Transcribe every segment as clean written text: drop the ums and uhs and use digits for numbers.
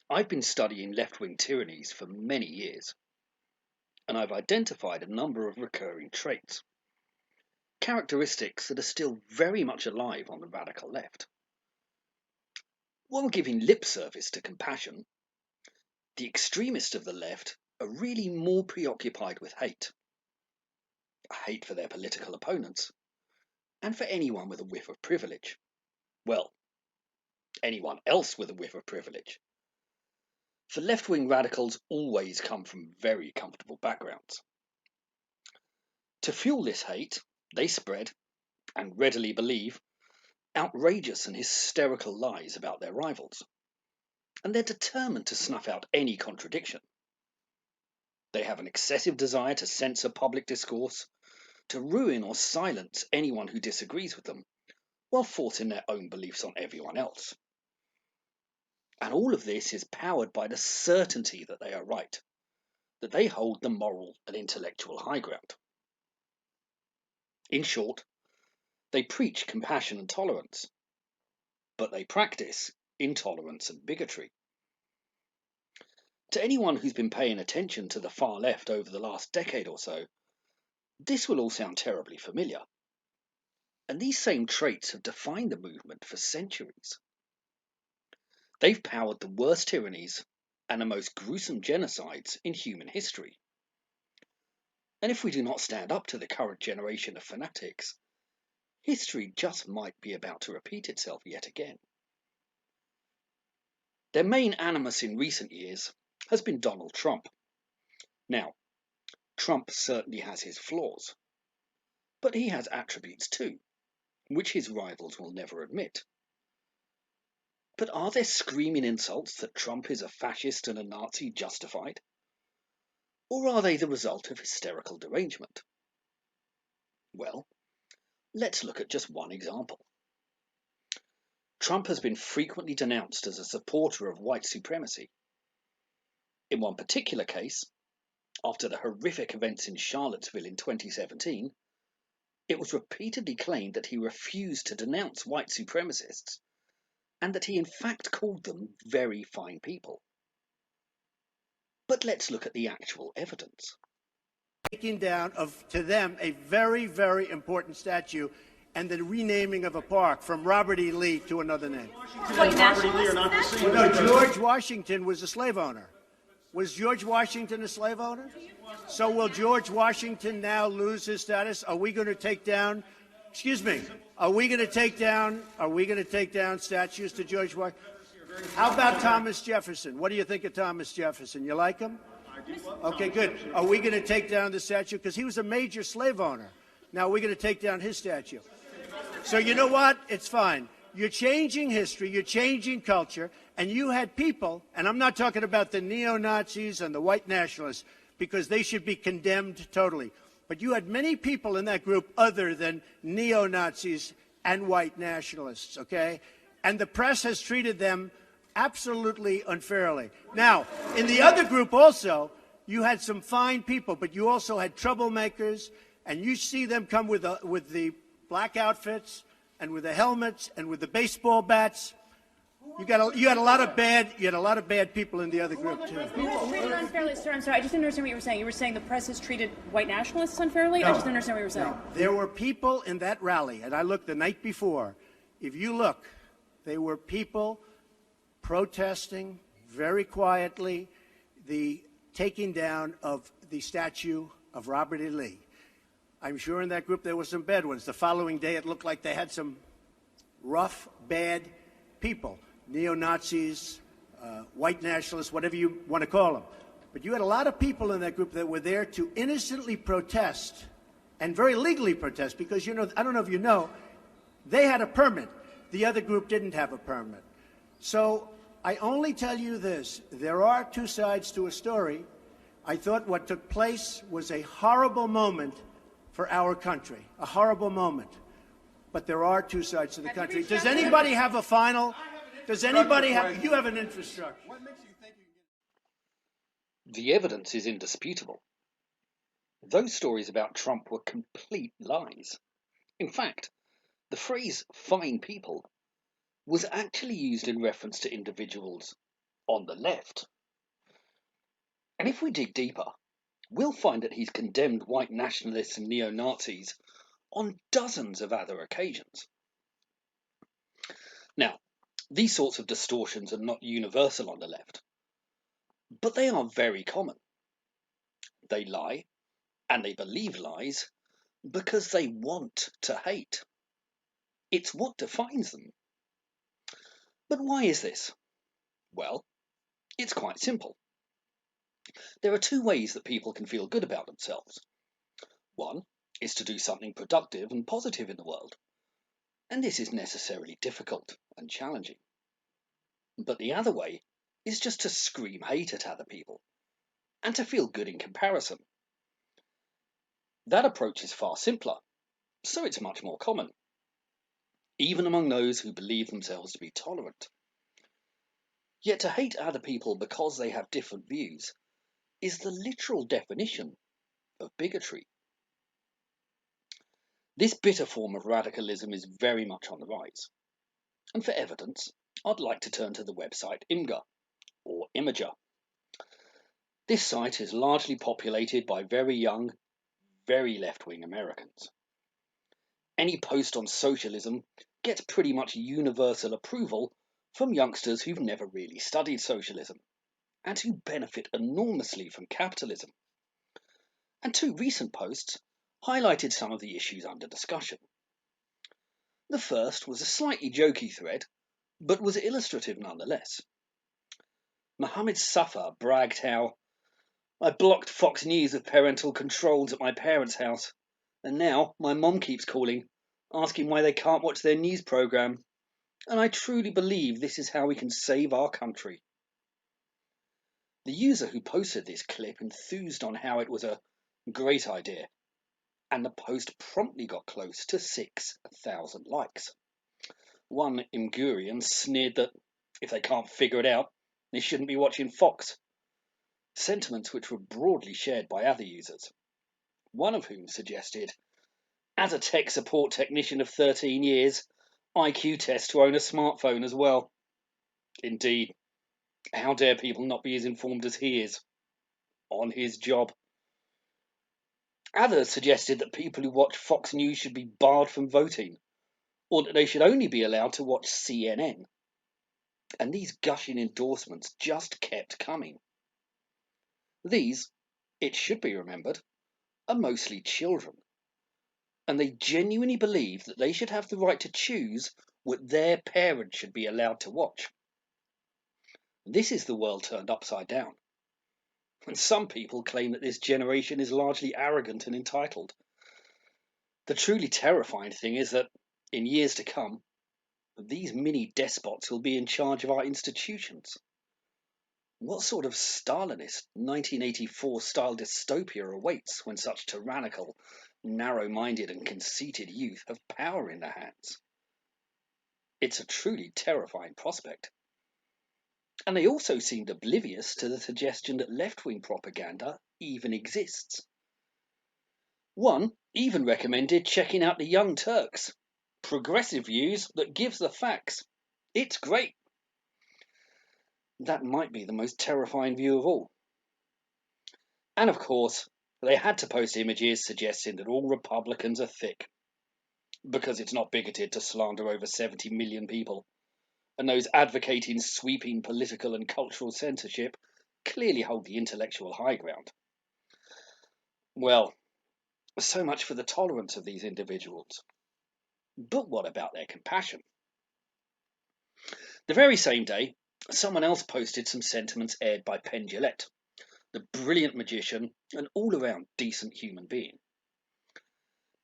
I've been studying left-wing tyrannies for many years, and I've identified a number of recurring traits, characteristics that are still very much alive on the radical left. While giving lip service to compassion, the extremists of the left are really more preoccupied with hate. Hate for their political opponents, and for anyone with a whiff of privilege. Well, anyone else with a whiff of privilege. For left-wing radicals always come from very comfortable backgrounds. To fuel this hate, they spread, and readily believe, outrageous and hysterical lies about their rivals. And they're determined to snuff out any contradiction. They have an excessive desire to censor public discourse, to ruin or silence anyone who disagrees with them, while forcing their own beliefs on everyone else. And all of this is powered by the certainty that they are right, that they hold the moral and intellectual high ground. In short, they preach compassion and tolerance, but they practice intolerance and bigotry. To anyone who's been paying attention to the far left over the last decade or so, this will all sound terribly familiar. And these same traits have defined the movement for centuries. They've powered the worst tyrannies and the most gruesome genocides in human history. And if we do not stand up to the current generation of fanatics, history just might be about to repeat itself yet again. Their main animus in recent years has been Donald Trump. Now, Trump certainly has his flaws, but he has attributes too, which his rivals will never admit. But are their screaming insults that Trump is a fascist and a Nazi justified? Or are they the result of hysterical derangement? Well, let's look at just one example. Trump has been frequently denounced as a supporter of white supremacy. In one particular case, after the horrific events in Charlottesville in 2017, it was repeatedly claimed that he refused to denounce white supremacists, and that he in fact called them very fine people. But let's look at the actual evidence. Taking down of, to them, a very, very important statue and the renaming of a park from Robert E. Lee to another name. Robert E. Lee are not the same. No, George Washington was a slave owner. Was George Washington a slave owner? So will George Washington now lose his status? Are we going to take down, excuse me, are we going to take down statues to George Washington? How about Thomas Jefferson? What do you think of Thomas Jefferson? You like him? Okay, good. Are we going to take down the statue? Because he was a major slave owner. Now we're going to take down his statue. So you know what? It's fine. You're changing history, you're changing culture, and you had people, and I'm not talking about the neo-Nazis and the white nationalists, because they should be condemned totally. But you had many people in that group other than neo-Nazis and white nationalists, okay? And the press has treated them absolutely unfairly. Now, in the other group also, you had some fine people, but you also had troublemakers, and you see them come with the black outfits and with the helmets and with the baseball bats. You had a lot of bad people in the other group too. Treated unfairly, sir. I'm sorry. I just didn't understand what you were saying. You were saying the press has treated white nationalists unfairly? No, I just didn't understand what you were saying. No. There were people in that rally, and I looked the night before. If you look, there were people protesting very quietly the taking down of the statue of Robert E. Lee. I'm sure in that group there were some bad ones. The following day it looked like they had some rough, bad people, neo-Nazis, white nationalists, whatever you want to call them. But you had a lot of people in that group that were there to innocently protest and very legally protest because, you know, I don't know if you know, they had a permit. The other group didn't have a permit. So I only tell you this. There are two sides to a story. I thought what took place was a horrible moment for our country, a horrible moment. But there are two sides to the country. Does anybody have a final? Does anybody have? You have an infrastructure. What makes you think you can get? The evidence is indisputable. Those stories about Trump were complete lies. In fact, the phrase fine people was actually used in reference to individuals on the left. And if we dig deeper, we'll find that he's condemned white nationalists and neo-Nazis on dozens of other occasions. Now, these sorts of distortions are not universal on the left, but they are very common. They lie, and they believe lies, because they want to hate. It's what defines them. But why is this? Well, it's quite simple. There are two ways that people can feel good about themselves. One is to do something productive and positive in the world, and this is necessarily difficult and challenging. But the other way is just to scream hate at other people, and to feel good in comparison. That approach is far simpler, so it's much more common, even among those who believe themselves to be tolerant. Yet to hate other people because they have different views is the literal definition of bigotry. This bitter form of radicalism is very much on the rise. And for evidence, I'd like to turn to the website Imgur, or Imager. This site is largely populated by very young, very left-wing Americans. Any post on socialism gets pretty much universal approval from youngsters who've never really studied socialism, and who benefit enormously from capitalism. And two recent posts highlighted some of the issues under discussion. The first was a slightly jokey thread, but was illustrative nonetheless. Mohammed Safar bragged how, "I blocked Fox News with parental controls at my parents' house, and now my mom keeps calling, asking why they can't watch their news program, and I truly believe this is how we can save our country." The user who posted this clip enthused on how it was a great idea, and the post promptly got close to 6,000 likes. One Imgurian sneered that if they can't figure it out, they shouldn't be watching Fox. Sentiments which were broadly shared by other users, one of whom suggested, "As a tech support technician of 13 years, IQ test to own a smartphone as well." Indeed, how dare people not be as informed as he is on his job? Others suggested that people who watch Fox News should be barred from voting, or that they should only be allowed to watch CNN. And these gushing endorsements just kept coming. These, it should be remembered, are mostly children, and they genuinely believe that they should have the right to choose what their parents should be allowed to watch. This is the world turned upside down. And some people claim that this generation is largely arrogant and entitled. The truly terrifying thing is that, in years to come, these mini despots will be in charge of our institutions. What sort of Stalinist 1984 style dystopia awaits when such tyrannical, narrow-minded and conceited youth have power in their hands? It's a truly terrifying prospect. And they also seemed oblivious to the suggestion that left-wing propaganda even exists. One even recommended checking out the Young Turks, progressive views that gives the facts. It's great. That might be the most terrifying view of all. And of course, they had to post images suggesting that all Republicans are thick, because it's not bigoted to slander over 70 million people, and those advocating sweeping political and cultural censorship clearly hold the intellectual high ground. Well, so much for the tolerance of these individuals. But what about their compassion? The very same day, someone else posted some sentiments aired by Penn Jillette, the brilliant magician and all-around decent human being.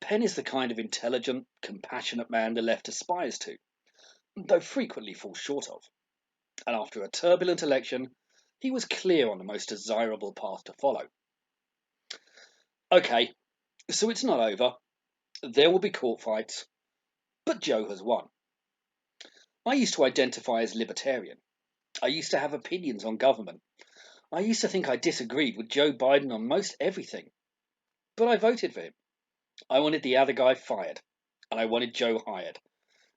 Penn is the kind of intelligent, compassionate man the left aspires to, though frequently falls short of. And after a turbulent election, he was clear on the most desirable path to follow. Okay, so it's not over. There will be court fights, but Joe has won. I used to identify as libertarian. I used to have opinions on government. I used to think I disagreed with Joe Biden on most everything. But I voted for him. I wanted the other guy fired, and I wanted Joe hired.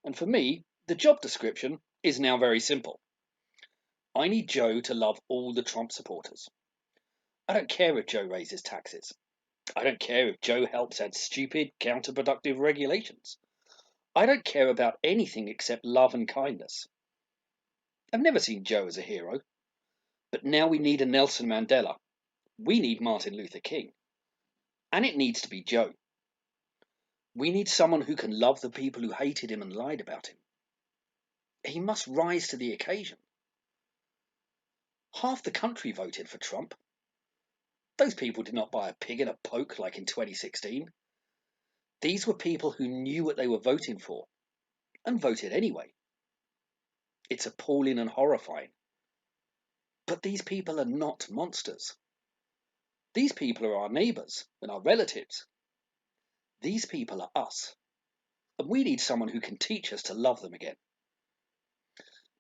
And for me, the job description is now very simple. I need Joe to love all the Trump supporters. I don't care if Joe raises taxes. I don't care if Joe helps add stupid, counterproductive regulations. I don't care about anything except love and kindness. I've never seen Joe as a hero, but now we need a Nelson Mandela. We need Martin Luther King. And it needs to be Joe. We need someone who can love the people who hated him and lied about him. He must rise to the occasion. Half the country voted for Trump. Those people did not buy a pig in a poke like in 2016. These were people who knew what they were voting for and voted anyway. It's appalling and horrifying. But these people are not monsters. These people are our neighbours and our relatives. These people are us. And we need someone who can teach us to love them again.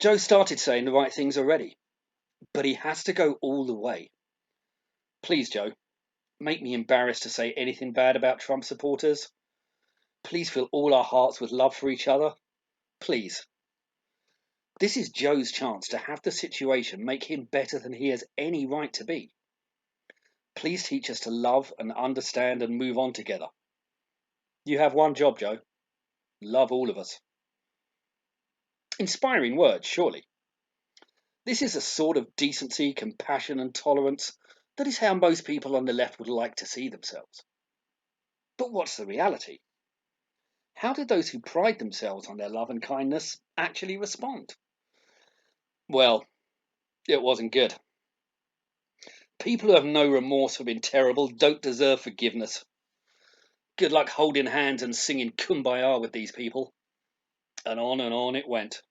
Joe started saying the right things already, but he has to go all the way. Please, Joe, make me embarrassed to say anything bad about Trump supporters. Please fill all our hearts with love for each other. Please. This is Joe's chance to have the situation make him better than he has any right to be. Please teach us to love and understand and move on together. You have one job, Joe. Love all of us. Inspiring words, surely. This is a sort of decency, compassion and tolerance that is how most people on the left would like to see themselves. But what's the reality? How did those who pride themselves on their love and kindness actually respond? Well, it wasn't good. People who have no remorse for being terrible don't deserve forgiveness. Good luck holding hands and singing Kumbaya with these people. And on it went.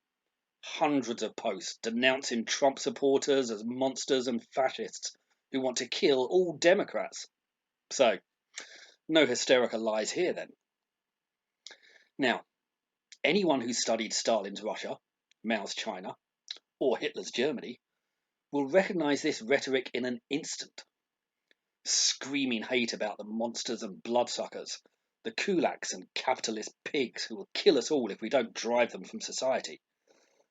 Hundreds of posts denouncing Trump supporters as monsters and fascists who want to kill all Democrats. So, no hysterical lies here then. Now, anyone who studied Stalin's Russia, Mao's China, or Hitler's Germany will recognise this rhetoric in an instant. Screaming hate about the monsters and bloodsuckers, the kulaks and capitalist pigs who will kill us all if we don't drive them from society.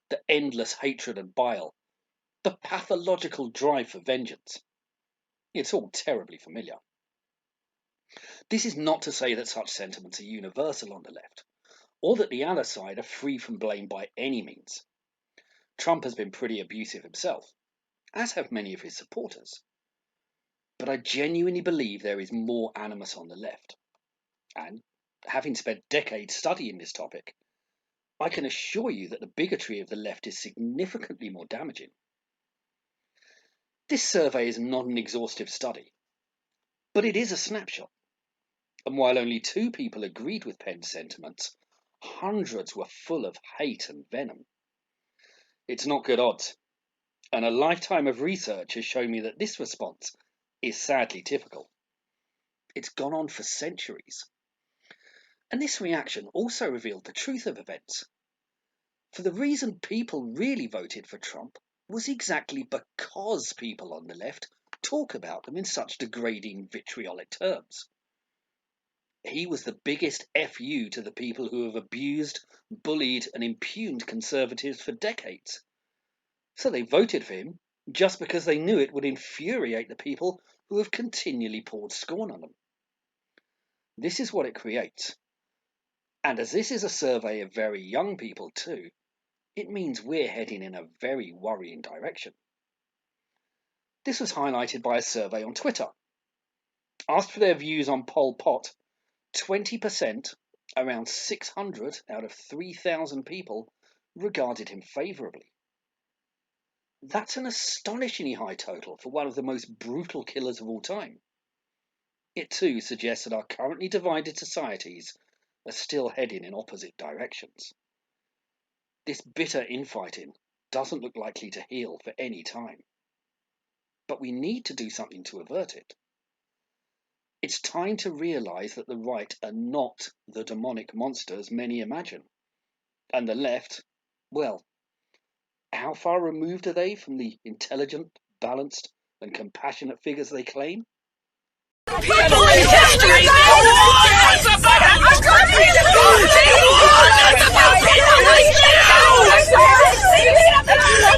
The endless hatred and bile, the pathological drive for vengeance. It's all terribly familiar. This is not to say that such sentiments are universal on the left, or that the other side are free from blame by any means. Trump has been pretty abusive himself, as have many of his supporters. But I genuinely believe there is more animus on the left. And, having spent decades studying this topic, I can assure you that the bigotry of the left is significantly more damaging. This survey is not an exhaustive study, but it is a snapshot. And while only 2 people agreed with Penn's sentiments, hundreds were full of hate and venom. It's not good odds, and a lifetime of research has shown me that this response is sadly typical. It's gone on for centuries. And this reaction also revealed the truth of events. For the reason people really voted for Trump was exactly because people on the left talk about them in such degrading, vitriolic terms. He was the biggest FU to the people who have abused, bullied and impugned conservatives for decades. So they voted for him just because they knew it would infuriate the people who have continually poured scorn on them. This is what it creates. And as this is a survey of very young people too, it means we're heading in a very worrying direction. This was highlighted by a survey on Twitter. Asked for their views on Pol Pot, 20%, around 600 out of 3,000 people, regarded him favourably. That's an astonishingly high total for one of the most brutal killers of all time. It too suggests that our currently divided societies are still heading in opposite directions. This bitter infighting doesn't look likely to heal for any time. But we need to do something to avert it. It's time to realise that the right are not the demonic monsters many imagine. And the left, well, how far removed are they from the intelligent, balanced and compassionate figures they claim? People in history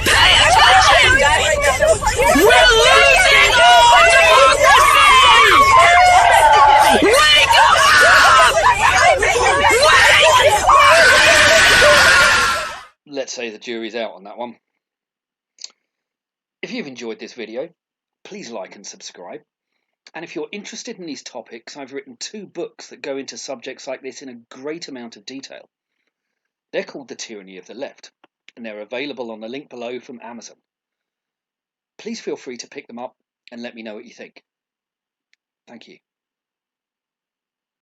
Pay attention! say the jury's out on that one. If you've enjoyed this video, please like and subscribe. And if you're interested in these topics, I've written 2 books that go into subjects like this in a great amount of detail. They're called The Tyranny of the Left, and they're available on the link below from Amazon. Please feel free to pick them up and let me know what you think. Thank you.